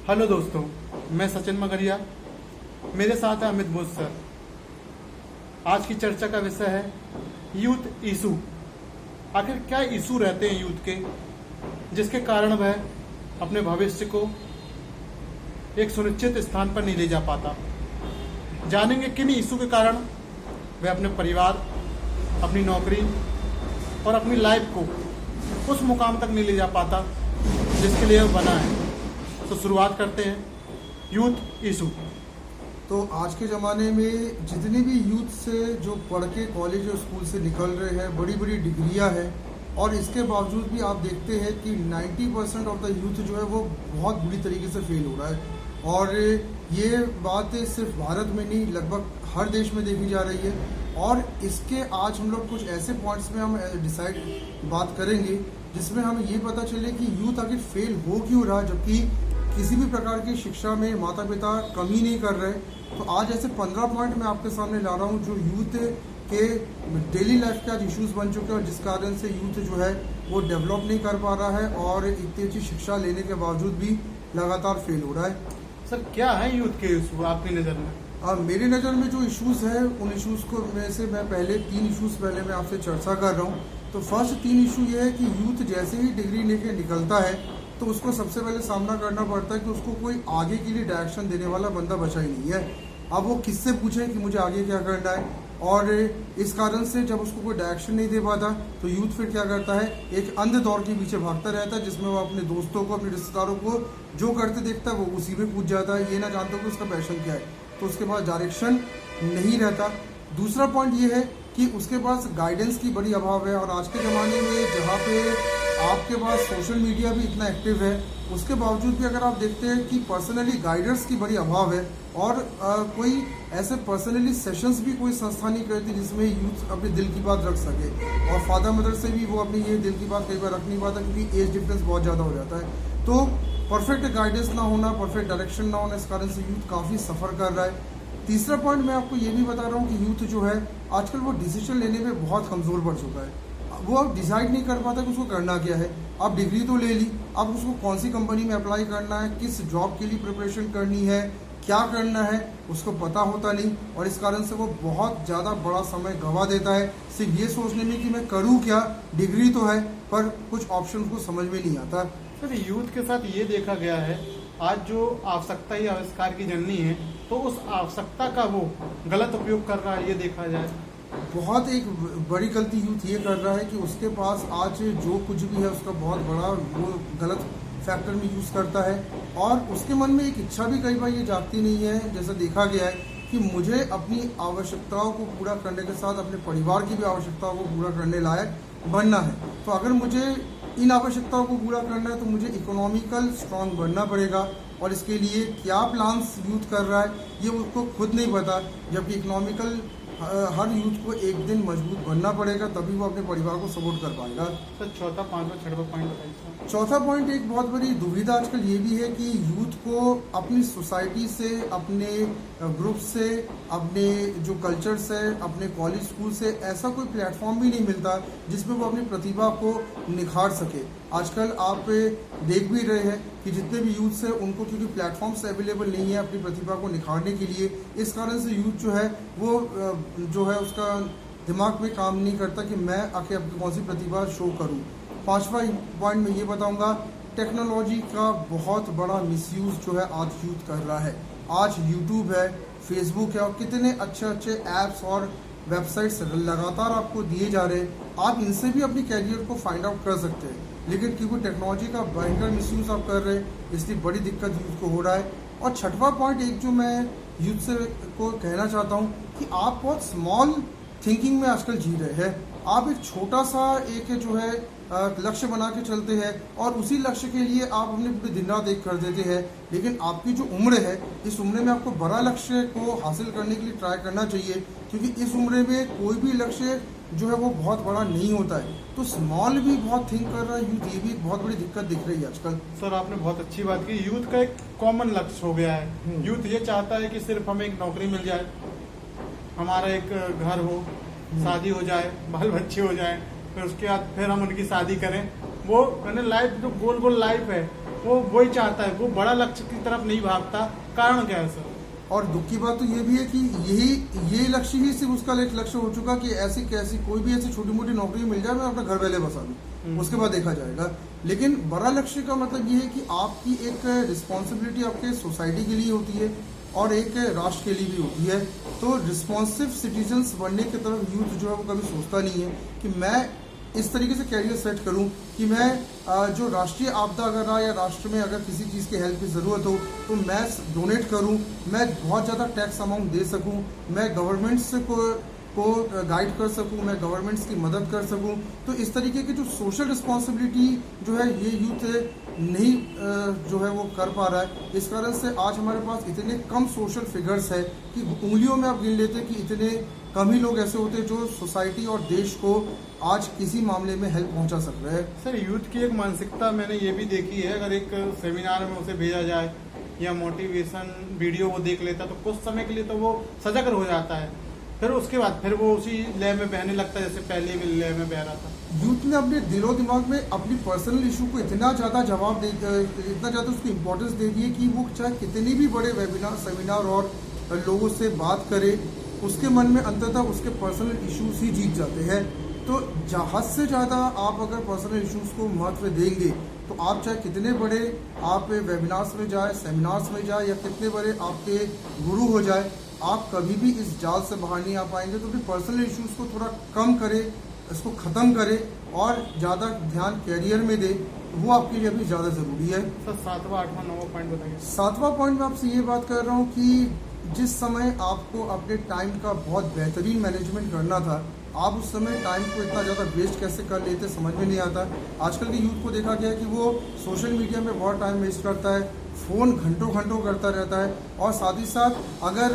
Hello दोस्तों, मैं सचिन मगरिया, मेरे साथ है अमित बोस सर। आज की चर्चा का विषय है यूथ इशू। आखिर क्या इशू रहते हैं यूथ के, जिसके कारण वह अपने भविष्य को एक सुनिश्चित स्थान पर नहीं ले जा पाता। जानेंगे किन इशू के कारण वह अपने परिवार, अपनी नौकरी और अपनी लाइफ को उस मुकाम तक नहीं ले जा पाता जिसके लिए वह बना है। तो शुरुआत करते हैं यूथ इशू। तो आज के ज़माने में जितने भी यूथ से जो पढ़ के कॉलेज और स्कूल से निकल रहे हैं, बड़ी बड़ी डिग्रियां हैं, और इसके बावजूद भी आप देखते हैं कि 90% ऑफ द यूथ जो है वो बहुत बुरी तरीके से फेल हो रहा है। और ये बात सिर्फ भारत में नहीं, लगभग हर देश में देखी जा रही है। और इसके आज हम लोग कुछ ऐसे पॉइंट्स में हम बात करेंगे जिसमें हमें ये पता चले कि यूथ आखिर फेल हो क्यों रहा, जबकि किसी भी प्रकार की शिक्षा में माता पिता कमी नहीं कर रहे। तो आज ऐसे 15 पॉइंट मैं आपके सामने ला रहा हूँ जो यूथ के डेली लाइफ के आज इश्यूज बन चुके हैं, और जिस कारण से यूथ जो है वो डेवलप नहीं कर पा रहा है और इतनी अच्छी शिक्षा लेने के बावजूद भी लगातार फेल हो रहा है। सर, क्या है यूथ के इशू आपकी नज़र में? मेरी नज़र में जो इश्यूज है उन इश्यूज को में से मैं पहले 3 इश्यूज पहले मैं आपसे चर्चा कर रहा हूँ। तो फर्स्ट 3 इशू ये है कि यूथ जैसे ही डिग्री लेके निकलता है तो उसको सबसे पहले सामना करना पड़ता है कि उसको कोई आगे के लिए डायरेक्शन देने वाला बंदा बचा ही नहीं है। अब वो किससे पूछे कि मुझे आगे क्या करना है, और इस कारण से जब उसको कोई डायरेक्शन नहीं दे पाता तो यूथ फिर क्या करता है, एक अंध दौर के पीछे भागता रहता है, जिसमें वो अपने दोस्तों को, अपने रिश्तेदारों को जो करते देखता है वो उसी में कूद जाता है, ये ना जानता कि उसका पैशन क्या है। तो उसके पास डायरेक्शन नहीं रहता। दूसरा पॉइंट ये है कि उसके पास गाइडेंस की बड़ी अभाव है। और आज के ज़माने में जहाँ पे आपके पास सोशल मीडिया भी इतना एक्टिव है, उसके बावजूद भी अगर आप देखते हैं कि पर्सनली गाइडर्स की बड़ी अभाव है, और कोई ऐसे पर्सनली सेशंस भी कोई संस्था नहीं करती जिसमें यूथ अपने दिल की बात रख सके। और फादर मदर से भी वो अपनी ये दिल की बात कई बार रख नहीं पाता क्योंकि एज डिफरेंस बहुत ज़्यादा हो जाता है। तो परफेक्ट गाइडेंस ना होना, परफेक्ट डायरेक्शन ना होना, इस कारण से यूथ काफ़ी सफ़र कर रहा है। तीसरा पॉइंट मैं आपको ये भी बता रहा हूँ कि यूथ जो है आजकल वो डिसीजन लेने में बहुत कमज़ोर पड़ चुका है। वो अब डिसाइड नहीं कर पाता कि उसको करना क्या है। अब डिग्री तो ले ली, अब उसको कौन सी कंपनी में अप्लाई करना है, किस जॉब के लिए प्रिपरेशन करनी है, क्या करना है, उसको पता होता नहीं। और इस कारण से वो बहुत ज़्यादा बड़ा समय गंवा देता है सिर्फ ये सोचने में कि मैं करूँ क्या, डिग्री तो है पर कुछ ऑप्शन को समझ में नहीं आता। सर, यूथ के साथ ये देखा गया है, आज जो आवश्यकता ही आविष्कार की जननी है, तो उस आवश्यकता का वो गलत उपयोग कर रहा है, ये देखा जाए। बहुत एक बड़ी गलती यूथ ये कर रहा है कि उसके पास आज जो कुछ भी है उसका बहुत बड़ा वो गलत फैक्टर में यूज़ करता है, और उसके मन में एक इच्छा भी कई बार ये जागती नहीं है, जैसा देखा गया है कि मुझे अपनी आवश्यकताओं को पूरा करने के साथ अपने परिवार की भी आवश्यकताओं को पूरा करने लायक बनना है। तो अगर मुझे इन आवश्यकताओं को पूरा करना है तो मुझे इकोनॉमिकल स्ट्रांग बनना पड़ेगा, और इसके लिए क्या प्लान्स यूथ कर रहा है ये उसको खुद नहीं पता। जबकि इकोनॉमिकल हर यूथ को एक दिन मजबूत बनना पड़ेगा, तभी वो अपने परिवार को सपोर्ट कर पाएगा। सर, चौथा, पांचवा, छठवां पॉइंट बताइए। चौथा पॉइंट एक बहुत बड़ी दुविधा आजकल ये भी है कि यूथ को अपनी सोसाइटी से, अपने ग्रुप से, अपने जो कल्चर है, अपने कॉलेज स्कूल से ऐसा कोई प्लेटफॉर्म भी नहीं मिलता जिसमें वो अपनी प्रतिभा को निखार सके। आजकल आप देख भी रहे हैं कि जितने भी यूथ हैं उनको क्योंकि प्लेटफॉर्म्स अवेलेबल नहीं है अपनी प्रतिभा को निखारने के लिए, इस कारण से यूथ जो है वो जो है उसका दिमाग में काम नहीं करता कि मैं आखिर अपनी कौन सी प्रतिभा शो करूं। पांचवा पॉइंट मैं ये बताऊंगा, टेक्नोलॉजी का बहुत बड़ा मिसयूज जो है आज यूथ कर रहा है। आज यूट्यूब है, फेसबुक है, और कितने अच्छे अच्छे ऐप्स और वेबसाइट्स लगातार आपको दिए जा रहे हैं। आप इनसे भी अपनी कैरियर को फाइंड आउट कर सकते हैं, लेकिन क्योंकि टेक्नोलॉजी का भयंकर मिसयूज आप कर रहे हैं इसलिए बड़ी दिक्कत यूथ को हो रहा है। और छठवां पॉइंट एक जो मैं यूथ से को कहना चाहता हूँ कि आप बहुत स्मॉल थिंकिंग में आजकल जी रहे हैं। आप एक छोटा सा एक जो है लक्ष्य बना के चलते हैं, और उसी लक्ष्य के लिए आप अपने पूरे दिन रात एक कर देते हैं। लेकिन आपकी जो उम्र है, इस उम्र में आपको बड़ा लक्ष्य को हासिल करने के लिए ट्राई करना चाहिए, क्योंकि इस उम्र में कोई भी लक्ष्य जो है वो बहुत बड़ा नहीं होता है। तो स्मॉल भी बहुत थिंक कर रहा है यूथ, ये भी एक बहुत बड़ी दिक्कत दिख रही है आजकल। सर, आपने बहुत अच्छी बात की। यूथ का एक कॉमन लक्ष्य हो गया है। यूथ ये चाहता है कि सिर्फ हमें एक नौकरी मिल जाए, हमारा एक घर हो, शादी हो जाए, बाल बच्चे हो जाए, फिर उसके बाद फिर हम उनकी शादी करें। वो मैंने लाइफ जो गोल लाइफ है वो वही चाहता है, वो बड़ा लक्ष्य की तरफ नहीं भागता। कारण क्या है सर? और दुख की बात तो ये भी है कि ये लक्ष्य ही सिर्फ उसका एक लक्ष्य हो चुका कि ऐसी कैसी कोई भी ऐसी छोटी मोटी नौकरी मिल जाए, मैं अपना घर पहले बसा दूं, उसके बाद देखा जाएगा। लेकिन बड़ा लक्ष्य का मतलब ये है कि आपकी एक रिस्पॉन्सिबिलिटी आपके सोसाइटी के लिए होती है और एक राष्ट्र के लिए भी होती है। तो रिस्पॉन्सिव सिटीजन्स बनने की तरफ यूथ जो है वो कभी सोचता नहीं है कि मैं इस तरीके से कैरियर सेट करूं कि मैं जो राष्ट्रीय आपदा अगर रहा या राष्ट्र में अगर किसी चीज़ की हेल्प की ज़रूरत हो तो मैं डोनेट करूं, मैं बहुत ज़्यादा टैक्स अमाउंट दे सकूं, मैं गवर्नमेंट्स को गाइड कर सकूं, मैं गवर्नमेंट्स की मदद कर सकूं। तो इस तरीके की जो सोशल रिस्पॉन्सिबिलिटी जो है ये यूथ नहीं जो है वो कर पा रहा है। इस कारण से आज हमारे पास इतने कम सोशल फिगर्स है कि उंगलियों में आप गिन लेते कि इतने कम ही लोग ऐसे होते हैं जो सोसाइटी और देश को आज किसी मामले में हेल्प पहुंचा सक रहे हैं। सर यूथ की एक मानसिकता मैंने ये भी देखी है, अगर एक सेमिनार में उसे भेजा जाए या मोटिवेशन वीडियो वो देख लेता तो कुछ समय के लिए तो वो सजग हो जाता है, फिर उसके बाद फिर वो उसी लय में बहने लगता है जैसे पहले भी लय में बह रहा था। यूथ ने अपने दिलो दिमाग में अपनी पर्सनल इशू को इतना ज़्यादा इतना ज़्यादा उसको इम्पोर्टेंस दे दी है कि वो चाहे कितनी भी बड़े वेबिनार सेमिनार और लोगों से बात करे, उसके मन में अंततः उसके पर्सनल इश्यूज ही जीत जाते हैं। तो हद से ज़्यादा आप अगर पर्सनल इश्यूज को महत्व देंगे तो आप चाहे कितने बड़े आप वेबिनार्स में जाए, सेमिनार्स में जाए या कितने बड़े आपके गुरु हो जाए, आप कभी भी इस जाल से बाहर नहीं आ पाएंगे। तो अपने पर्सनल इश्यूज को थोड़ा कम करें, इसको ख़त्म करें और ज़्यादा ध्यान कैरियर में दें, वो आपके लिए अभी ज़्यादा ज़रूरी है। सर 7वां 8वां 9वां पॉइंट बताइए। 7वां पॉइंट में आपसे ये बात कर रहा हूँ कि जिस समय आपको अपने टाइम का बहुत बेहतरीन मैनेजमेंट करना था, आप उस समय टाइम को इतना ज़्यादा वेस्ट कैसे कर लेते समझ में नहीं आता। आजकल के यूथ को देखा गया है कि वो सोशल मीडिया में बहुत टाइम वेस्ट करता है, फ़ोन घंटों घंटों करता रहता है और साथ ही साथ अगर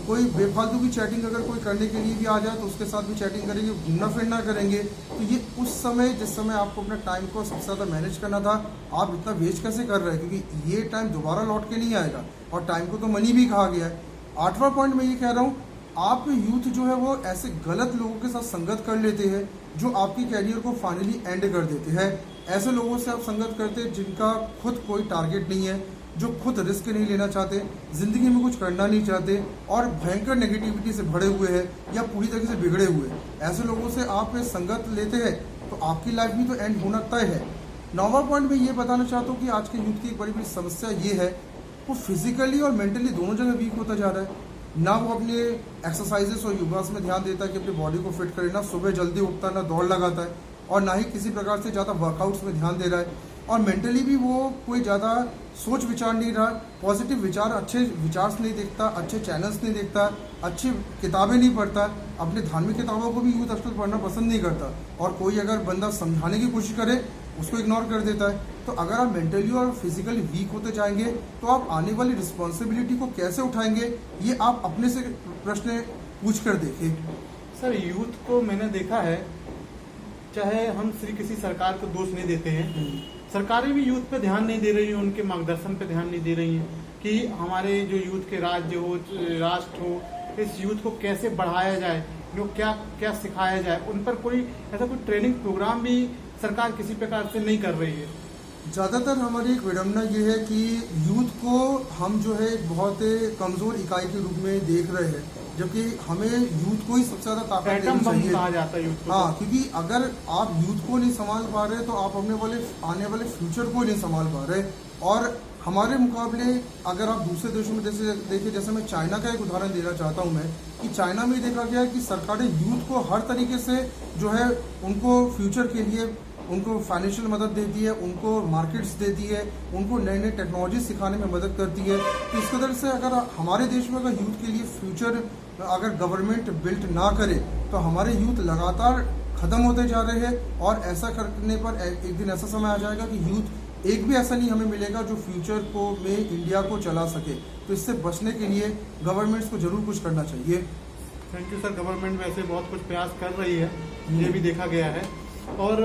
कोई बेफालतू की चैटिंग अगर कोई करने के लिए भी आ जाए तो उसके साथ भी चैटिंग करेंगे, घूमना फिरना करेंगे। तो ये उस समय जिस समय आपको अपने टाइम को सबसे ज़्यादा मैनेज करना था, आप इतना वेस्ट कैसे कर रहे हैं, क्योंकि ये टाइम दोबारा लौट के नहीं आएगा और टाइम को तो मनी भी कहा गया है। 8वां पॉइंट मैं ये कह रहा हूँ, आप यूथ जो है वो ऐसे गलत लोगों के साथ संगत कर लेते हैं जो आपकी कैरियर को फाइनली एंड कर देते हैं। ऐसे लोगों से आप संगत करते हैं जिनका खुद कोई टारगेट नहीं है, जो खुद रिस्क नहीं लेना चाहते, ज़िंदगी में कुछ करना नहीं चाहते और भयंकर नेगेटिविटी से भरे हुए हैं या पूरी तरीके से बिगड़े हुए हैं। ऐसे लोगों से आप संगत लेते हैं तो आपकी लाइफ भी तो एंड होना तय है। 9वां पॉइंट में ये बताना चाहता हूँ कि आज के यूथ की एक बड़ी बड़ी समस्या ये है, वो फिजिकली और मेंटली दोनों जगह वीक होता जा रहा है। ना वो अपने एक्सरसाइजेस और योगास में ध्यान देता है कि अपनी बॉडी को फिट करे, ना सुबह जल्दी उठता है, ना दौड़ लगाता है और ना ही किसी प्रकार से ज़्यादा वर्कआउट्स में ध्यान दे रहा है। और मेंटली भी वो कोई ज़्यादा सोच विचार नहीं रहा, पॉजिटिव विचार, अच्छे विचार नहीं देखता, अच्छे चैनल्स नहीं देखता, अच्छी किताबें नहीं पढ़ता। अपने धार्मिक किताबों को भी यूथ आजकल पढ़ना पसंद नहीं करता और कोई अगर बंदा समझाने की कोशिश करे उसको इग्नोर कर देता है। तो अगर आप मेंटली और फिजिकली वीक होते जाएंगे तो आप आने वाली रिस्पॉन्सिबिलिटी को कैसे उठाएंगे, ये आप अपने से प्रश्न पूछ कर देखें। सर यूथ को मैंने देखा है, चाहे हम किसी सरकार को दोष नहीं देते हैं, सरकारें भी यूथ पे ध्यान नहीं दे रही हैं, उनके मार्गदर्शन पे ध्यान नहीं दे रही हैं कि हमारे जो यूथ के राज्य हो, राष्ट्र हो, इस यूथ को कैसे बढ़ाया जाए, लोग क्या क्या सिखाया जाए, उन पर कोई ऐसा कोई ट्रेनिंग प्रोग्राम भी सरकार किसी प्रकार से नहीं कर रही है। ज़्यादातर हमारी एक विडम्बना ये है कि यूथ को हम जो है बहुत कमज़ोर इकाई के रूप में देख रहे हैं, जबकि हमें यूथ को ही सबसे ज़्यादा ताकत देनी चाहिए। कहा जाता है यूथ को। हाँ, क्योंकि अगर आप यूथ को नहीं संभाल पा रहे तो आप आने वाले फ्यूचर को नहीं संभाल पा रहे। और हमारे मुकाबले अगर आप दूसरे देशों में देखिए, जैसे मैं चाइना का एक उदाहरण देना चाहता हूँ मैं, कि चाइना में देखा गया है कि सरकारें यूथ को हर तरीके से जो है उनको फ्यूचर के लिए उनको फाइनेंशियल मदद देती है, उनको मार्केट्स देती है, उनको नए नए टेक्नोलॉजी सिखाने में मदद करती है। तो इस कदर से अगर हमारे देश में अगर यूथ के लिए फ्यूचर अगर गवर्नमेंट बिल्ट ना करे तो हमारे यूथ लगातार ख़त्म होते जा रहे हैं। और ऐसा करने पर एक दिन ऐसा समय आ जाएगा कि यूथ एक भी ऐसा नहीं हमें मिलेगा जो फ्यूचर को में इंडिया को चला सके। तो इससे बचने के लिए गवर्नमेंट्स को जरूर कुछ करना चाहिए। Thank you sir. गवर्नमेंट वैसे बहुत कुछ प्रयास कर रही है, ये भी देखा गया है। और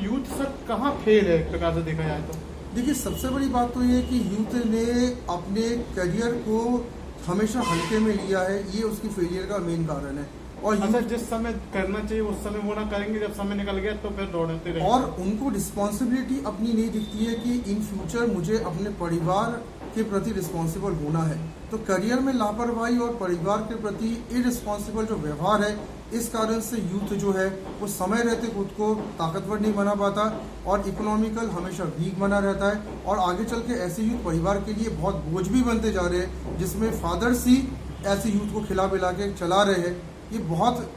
यूथ सर कहाँ फेल है एक प्रकार से देखा जाए तो? देखिए, सबसे बड़ी बात तो ये है कि यूथ ने अपने करियर को हमेशा हल्के में लिया है, ये उसकी फेलियर का मेन कारण है। और अच्छा, जिस समय करना चाहिए उस समय वो ना करेंगे, जब समय निकल गया तो फिर दौड़ते रहेंगे। और उनको रिस्पॉन्सिबिलिटी अपनी नहीं दिखती है कि इन फ्यूचर मुझे अपने परिवार के प्रति रिस्पॉन्सिबल होना है। तो करियर में लापरवाही और परिवार के प्रति इररिस्पॉन्सिबल जो व्यवहार है, इस कारण से यूथ जो है वो समय रहते खुद को ताकतवर नहीं बना पाता और इकोनॉमिकल हमेशा वीक बना रहता है। और आगे चल के ऐसे यूथ परिवार के लिए बहुत बोझ भी बनते जा रहे हैं, जिसमें फादर्स ही ऐसे यूथ को खिला पिला के चला रहे हैं। ये बहुत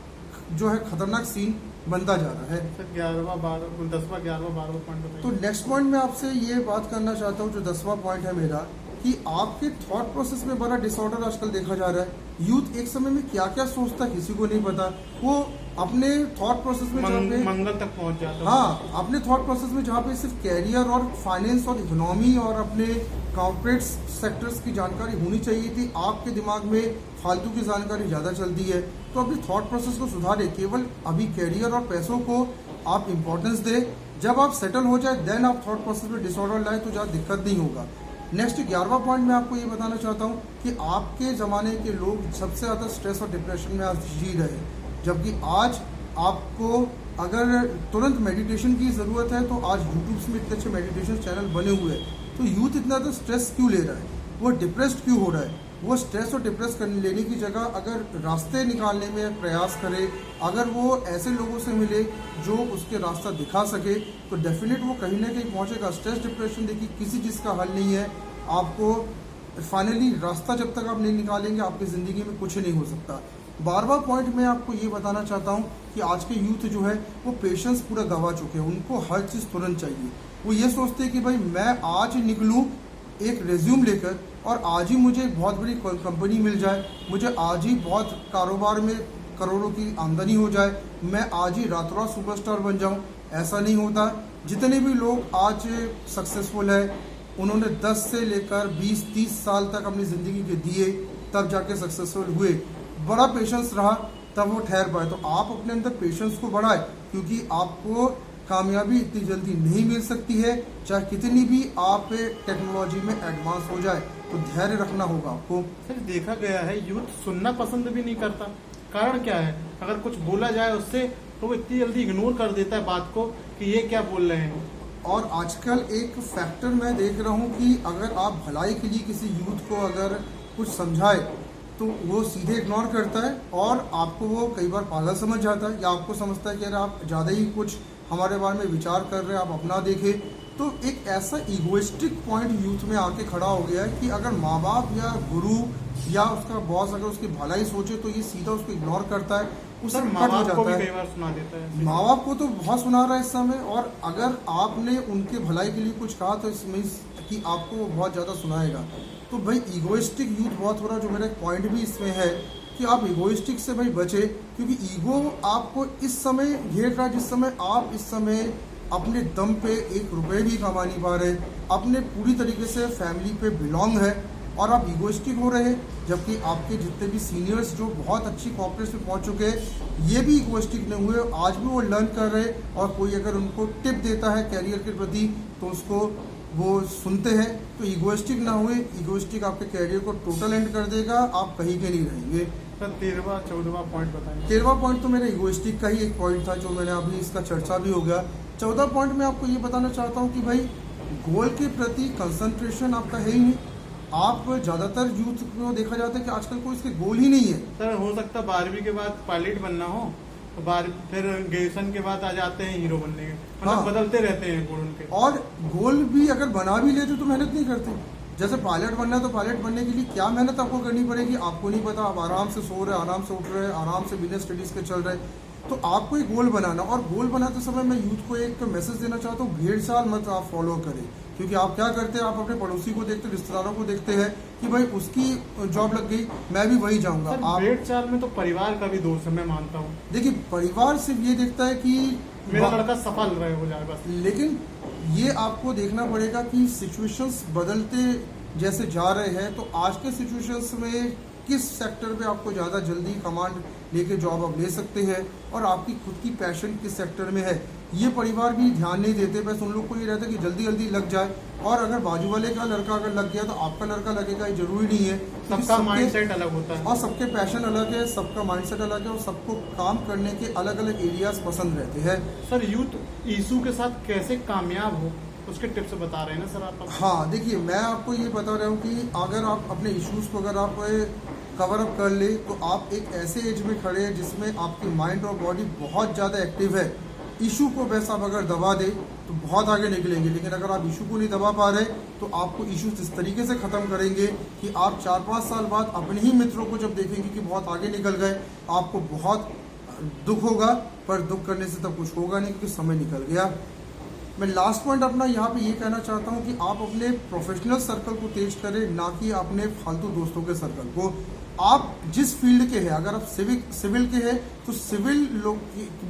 जो है खतरनाक सीन बनता जा रहा है। सर 11वां 12वां 10वां 11वां 12वां पॉइंट बताइए। तो नेक्स्ट पॉइंट मैं आपसे ये बात करना चाहता हूँ, जो 10वां पॉइंट है मेरा, कि आपके थॉट प्रोसेस में बड़ा डिसऑर्डर आजकल देखा जा रहा है। यूथ एक समय में क्या क्या सोचता है किसी को नहीं पता। वो अपने थॉट प्रोसेस में जहाँ पे मंगल तक पहुंच जाता है। हाँ, अपने थॉट प्रोसेस में जहाँ पे सिर्फ कैरियर और फाइनेंस और इकोनॉमी और अपने कॉर्पोरेट सेक्टर्स की जानकारी होनी चाहिए थी, आपके दिमाग में फालतू की जानकारी ज़्यादा चलती है। तो अपने थॉट प्रोसेस को सुधारें, केवल अभी कैरियर और पैसों को आप इम्पोर्टेंस दें। जब आप सेटल हो जाए देन आप थॉट प्रोसेस में डिसऑर्डर लाए तो ज़्यादा दिक्कत नहीं होगा। नेक्स्ट 11वां पॉइंट मैं आपको ये बताना चाहता हूँ कि आपके ज़माने के लोग सबसे ज़्यादा स्ट्रेस और डिप्रेशन में आज जी रहे हैं, जबकि आज आपको अगर तुरंत मेडिटेशन की ज़रूरत है तो आज यूट्यूब में इतने अच्छे मेडिटेशन चैनल बने हुए हैं। तो यूथ इतना ज़्यादा स्ट्रेस क्यों ले रहा है, वो डिप्रेस्ड क्यों हो रहा है? वो स्ट्रेस और डिप्रेस लेने की जगह अगर रास्ते निकालने में प्रयास करे, अगर वो ऐसे लोगों से मिले जो उसके रास्ता दिखा सके, तो डेफिनेट वो कहीं ना कहीं पहुंचेगा। स्ट्रेस डिप्रेशन देखिए किसी चीज़ का हल नहीं है। आपको फाइनली रास्ता जब तक आप नहीं निकालेंगे आपकी ज़िंदगी में कुछ नहीं हो सकता। 12वां पॉइंट मैं आपको ये बताना चाहता हूँ कि आज के यूथ जो है वो पेशेंस पूरा गंवा चुके हैं। उनको हर चीज़ तुरंत चाहिए। वो ये सोचते हैं कि भाई मैं आज निकलूँ एक रेज्यूम लेकर और आज ही मुझे एक बहुत बड़ी कंपनी मिल जाए, मुझे आज ही बहुत कारोबार में करोड़ों की आमदनी हो जाए, मैं आज ही रातों रात सुपरस्टार बन जाऊं। ऐसा नहीं होता। जितने भी लोग आज सक्सेसफुल है उन्होंने 10 से लेकर 20-30 साल तक अपनी ज़िंदगी के दिए, तब जाके सक्सेसफुल हुए। बड़ा पेशेंस रहा तब वो ठहर पाए। तो आप अपने अंदर पेशेंस को बढ़ाएं, क्योंकि आपको कामयाबी इतनी जल्दी नहीं मिल सकती है, चाहे कितनी भी आप टेक्नोलॉजी में एडवांस हो जाए। तो धैर्य रखना होगा आपको। सर देखा गया है यूथ सुनना पसंद भी नहीं करता। कारण क्या है? अगर कुछ बोला जाए उससे तो वो इतनी जल्दी इग्नोर कर देता है बात को कि ये क्या बोल रहे हैं। और आजकल एक फैक्टर मैं देख रहा हूँ कि अगर आप भलाई के लिए किसी यूथ को अगर कुछ समझाए तो वो सीधे इग्नोर करता है और आपको वो कई बार पागल समझ जाता है, या आपको समझता है कि अरे आप ज़्यादा ही कुछ हमारे बारे में विचार कर रहे हैं, आप अपना देखें। तो एक ऐसा ईगोइस्टिक पॉइंट यूथ में आके खड़ा हो गया है कि अगर माँ बाप या गुरु या उसका बॉस अगर उसकी भलाई सोचे तो ये सीधा उसको इग्नोर करता है, उससे कट हो जाता है। कई बार सुना देता है। माँ बाप को तो बहुत सुना रहा है इस समय, और अगर आपने उनके भलाई के लिए कुछ कहा तो इसमें कि आपको वो बहुत ज़्यादा सुनाएगा। तो भाई ईगोइस्टिक यूथ बहुत हो रहा है। जो मेरा पॉइंट भी इसमें है कि आप ईगोइस्टिक से भाई बचे, क्योंकि ईगो आपको इस समय घेर रहा है जिस समय आप इस समय अपने दम पे 1 रुपये भी कमा नहीं पा रहे, अपने पूरी तरीके से फैमिली पे बिलोंग है और आप ईगोइस्टिक हो रहे हैं। जबकि आपके जितने भी सीनियर्स जो बहुत अच्छी कॉर्पोरेट्स में पहुंच चुके हैं ये भी ईगोइस्टिक नहीं हुए, आज भी वो लर्न कर रहे हैं। और कोई अगर उनको टिप देता है कैरियर के प्रति तो उसको वो सुनते हैं। तो ईगोइस्टिक ना हुए, ईगोइस्टिक आपके कैरियर को टोटल एंड कर देगा, आप कहीं के नहीं रहेंगे। सर 13वां 14वां पॉइंट बताएं। 13वां पॉइंट तो मेरा ईगोइस्टिक का ही एक पॉइंट था जो मैंने अभी इसका चर्चा भी हो गया। 14 पॉइंट में आपको ये बताना चाहता हूँ कि भाई गोल के प्रति कंसंट्रेशन आपका है ही नहीं। आप ज़्यादातर यूथ को देखा जाता है कि आजकल कोई इसके गोल ही नहीं है। सर हो सकता है 12वीं के बाद पायलट बनना हो, तो फिर ग्रेजुएशन के बाद आ जाते हैं हीरो बनने के, मतलब हाँ। बदलते रहते हैं गोल उनके। और गोल भी अगर बना भी लेते तो मेहनत नहीं करते। जैसे पायलट बनना है तो पायलट बनने के लिए क्या मेहनत आपको करनी पड़ेगी आपको नहीं पता। आप आराम से सो रहे, आराम से उठ रहे, आराम से बिना स्टडीज़ के चल रहे। तो आपको एक गोल बनाना, और गोल बनाते समय मैं यूथ को एक मैसेज देना चाहता हूँ, भेड़ चाल मत आप फॉलो करें। क्योंकि आप क्या करते हैं, आप अपने पड़ोसी को देखते, रिश्तेदारों को देखते हैं कि भाई उसकी जॉब लग गई मैं भी वही जाऊंगा। आप भेड़ चाल में तो परिवार का भी दोष है, मैं मानता हूँ। देखिए परिवार सिर्फ ये देखता है कि मेरा लड़का सफल रहे हो जाए बस, लेकिन ये आपको देखना पड़ेगा कि सिचुएशंस बदलते जैसे जा रहे हैं। तो आज के सिचुएशंस में किस सेक्टर पे आपको ज़्यादा जल्दी कमांड लेके जॉब आप ले सकते हैं और आपकी खुद की पैशन किस सेक्टर में है, ये परिवार भी ध्यान नहीं देते, बस उन लोग को ये रहता है कि जल्दी जल्दी लग जाए, और अगर बाजू वाले का लड़का अगर लग गया तो आपका लड़का लगेगा, ये जरूरी नहीं है। सबका माइंडसेट अलग होता है और सबके पैशन अलग है, सबका माइंडसेट अलग है, और सबको काम करने के अलग अलग एरियाज पसंद रहते हैं। सर यूथ यीशु के साथ कैसे कामयाब हो उसके टिप्स बता रहे हैं ना सर आप? हाँ देखिए, मैं आपको ये बता रहा हूँ कि अगर आप अपने इश्यूज को अगर आप कवर अप कर ले तो आप एक ऐसे एज में खड़े हैं जिसमें आपकी माइंड और बॉडी बहुत ज़्यादा एक्टिव है। इशू को बस आप अगर दबा दे तो बहुत आगे निकलेंगे, लेकिन अगर आप इशू को नहीं दबा पा रहे तो आपको इश्यूज इस तरीके से ख़त्म करेंगे कि आप 4-5 साल बाद अपने ही मित्रों को जब देखेंगे कि बहुत आगे निकल गए, आपको बहुत दुख होगा, पर दुख करने से तब कुछ होगा नहीं क्योंकि समय निकल गया। मैं लास्ट पॉइंट अपना यहाँ पे ये कहना चाहता हूँ कि आप अपने प्रोफेशनल सर्कल को तेज करें, ना कि अपने फालतू दोस्तों के सर्कल को। आप जिस फील्ड के हैं, अगर आप सिविल के हैं तो सिविल लोग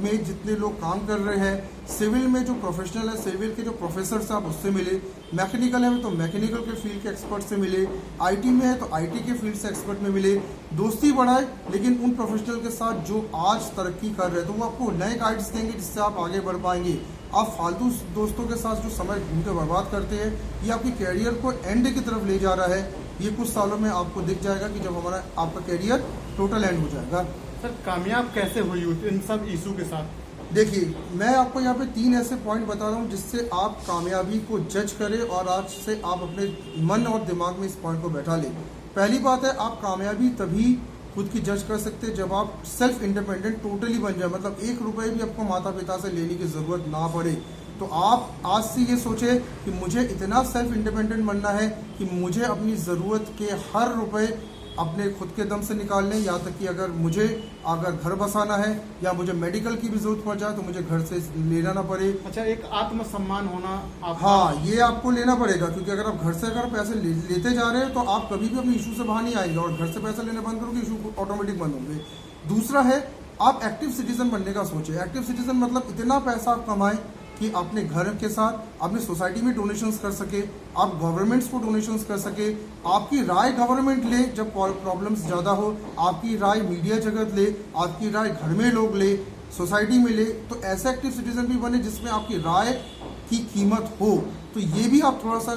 में जितने लोग काम कर रहे हैं, सिविल में जो प्रोफेशनल है, सिविल के जो प्रोफेसर से आप उससे मिले, मैकेनिकल है तो मैकेनिकल के फील्ड के एक्सपर्ट से मिले, आईटी में है तो आईटी के फील्ड से एक्सपर्ट में मिले, दोस्ती बढ़ाए, लेकिन उन प्रोफेशनल के साथ जो आज तरक्की कर रहे हैं तो वो आपको नए गाइड्स देंगे जिससे आप आगे बढ़ पाएंगे। आप फालतू दोस्तों के साथ जो समय घूमकर बर्बाद करते हैं, ये आपकी कैरियर को एंड की तरफ ले जा रहा है। ये कुछ सालों में आपको दिख जाएगा कि जब आपका कैरियर टोटल एंड हो जाएगा। सर कामयाब कैसे हो यूथ इन सब इशू के साथ? देखिए, मैं आपको यहाँ पे 3 ऐसे पॉइंट बता रहा हूँ जिससे आप कामयाबी को जज करें, और आज से आप अपने मन और दिमाग में इस पॉइंट को बैठा लें। पहली बात है, आप कामयाबी तभी खुद की जज कर सकते हैं जब आप सेल्फ इंडिपेंडेंट टोटली बन जाए, मतलब 1 रुपये भी आपको माता पिता से लेने की ज़रूरत ना पड़े। तो आप आज से ये सोचें कि मुझे इतना सेल्फ इंडिपेंडेंट बनना है कि मुझे अपनी ज़रूरत के हर रुपए अपने खुद के दम से निकालने, यहाँ तक कि अगर घर बसाना है या मुझे मेडिकल की भी जरूरत पड़ जाए तो मुझे घर से लेना ना पड़े। अच्छा, एक आत्मसम्मान होना हाँ, ये आपको लेना पड़ेगा, क्योंकि अगर आप घर से पैसे लेते जा रहे हैं तो आप कभी भी अपने इशू से बाहर नहीं आएंगे, और घर से पैसे लेने बंद करोगे इशू ऑटोमेटिक बंद होंगे। दूसरा है, आप एक्टिव सिटीजन बनने का सोचें। एक्टिव सिटीजन मतलब इतना पैसा आप कमाएं कि अपने घर के साथ अपनी सोसाइटी में डोनेशंस कर सके, आप गवर्नमेंट्स को डोनेशंस कर सके, आपकी राय गवर्नमेंट ले जब प्रॉब्लम्स ज़्यादा हो, आपकी राय मीडिया जगत ले, आपकी राय घर में लोग ले, सोसाइटी में ले। तो ऐसा एक्टिव सिटीजन भी बने जिसमें आपकी राय की कीमत हो। तो ये भी आप थोड़ा सा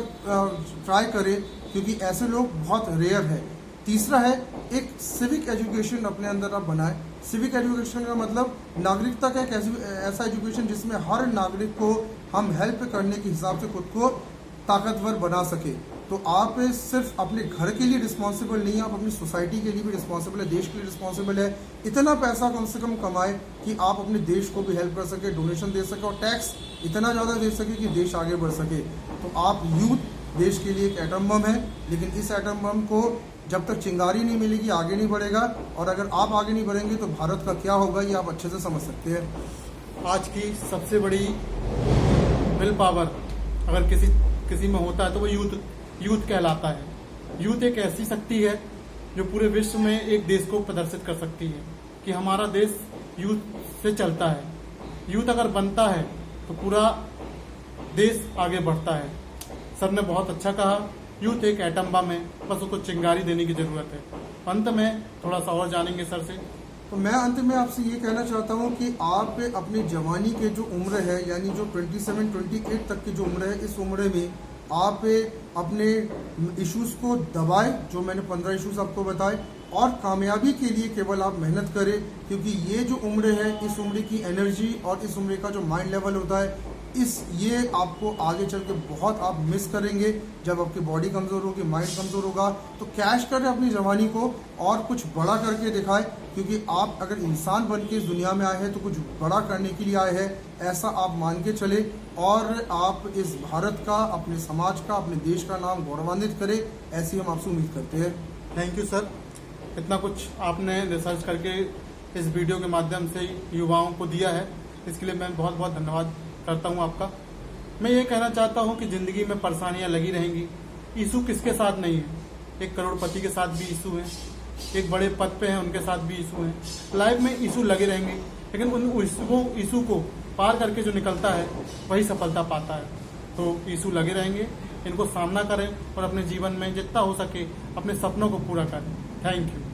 ट्राई करें, क्योंकि ऐसे लोग बहुत रेयर है। तीसरा है, एक सिविक एजुकेशन अपने अंदर आप बनाएं। सिविक एजुकेशन का मतलब नागरिकता का एक ऐसा एजुकेशन जिसमें हर नागरिक को हम हेल्प करने के हिसाब से खुद को ताकतवर बना सके। तो आप सिर्फ अपने घर के लिए रिस्पॉन्सिबल नहीं है, आप अपनी सोसाइटी के लिए भी रिस्पॉन्सिबल है, देश के लिए रिस्पॉन्सिबल है। इतना पैसा कम से कम कमाए कि आप अपने देश को भी हेल्प कर सके, डोनेशन दे सके, और टैक्स इतना ज़्यादा दे सके कि देश आगे बढ़ सके। तो आप यूथ देश के लिए एक एटम बम है, लेकिन इस एटम बम को जब तक चिंगारी नहीं मिलेगी आगे नहीं बढ़ेगा, और अगर आप आगे नहीं बढ़ेंगे तो भारत का क्या होगा ये आप अच्छे से समझ सकते हैं। आज की सबसे बड़ी विल पावर अगर किसी में होता है तो वो यूथ कहलाता है। यूथ एक ऐसी शक्ति है जो पूरे विश्व में एक देश को प्रदर्शित कर सकती है कि हमारा देश यूथ से चलता है। यूथ अगर बनता है तो पूरा देश आगे बढ़ता है। सर ने बहुत अच्छा कहा, यूथ एक एटम बम है, बस उसको चिंगारी देने की जरूरत है। अंत में थोड़ा सा और जानेंगे सर से। तो मैं अंत में आपसे ये कहना चाहता हूँ कि आप अपनी जवानी के जो उम्र है, यानी जो 27-28 तक की जो उम्र है, इस उम्र में आप अपने इश्यूज को दबाएं, जो मैंने 15 इश्यूज आपको बताए, और कामयाबी के लिए केवल आप मेहनत करें, क्योंकि ये जो उम्र है, इस उम्र की एनर्जी और इस उम्र का जो माइंड लेवल होता है, ये आपको आगे चल के बहुत आप मिस करेंगे। जब आपकी बॉडी कमज़ोर होगी, माइंड कमज़ोर होगा, तो कैश करें अपनी जवानी को और कुछ बड़ा करके दिखाएं, क्योंकि आप अगर इंसान बन के इस दुनिया में आए हैं तो कुछ बड़ा करने के लिए आए हैं, ऐसा आप मान के चले, और आप इस भारत का, अपने समाज का, अपने देश का नाम गौरवान्वित करें, ऐसी हम आपसे उम्मीद करते हैं। थैंक यू सर, इतना कुछ आपने रिसर्च करके इस वीडियो के माध्यम से युवाओं को दिया है, इसके लिए मैं बहुत बहुत धन्यवाद करता हूं आपका। मैं ये कहना चाहता हूं कि ज़िंदगी में परेशानियां लगी रहेंगी। इशू किसके साथ नहीं है? एक करोड़पति के साथ भी इशू है, एक बड़े पद पे हैं उनके साथ भी इशू है। लाइफ में इशू लगे रहेंगे, लेकिन उन इशू को पार करके जो निकलता है वही सफलता पाता है। तो इशू लगे रहेंगे, इनको सामना करें और अपने जीवन में जितना हो सके अपने सपनों को पूरा करें। Thank you.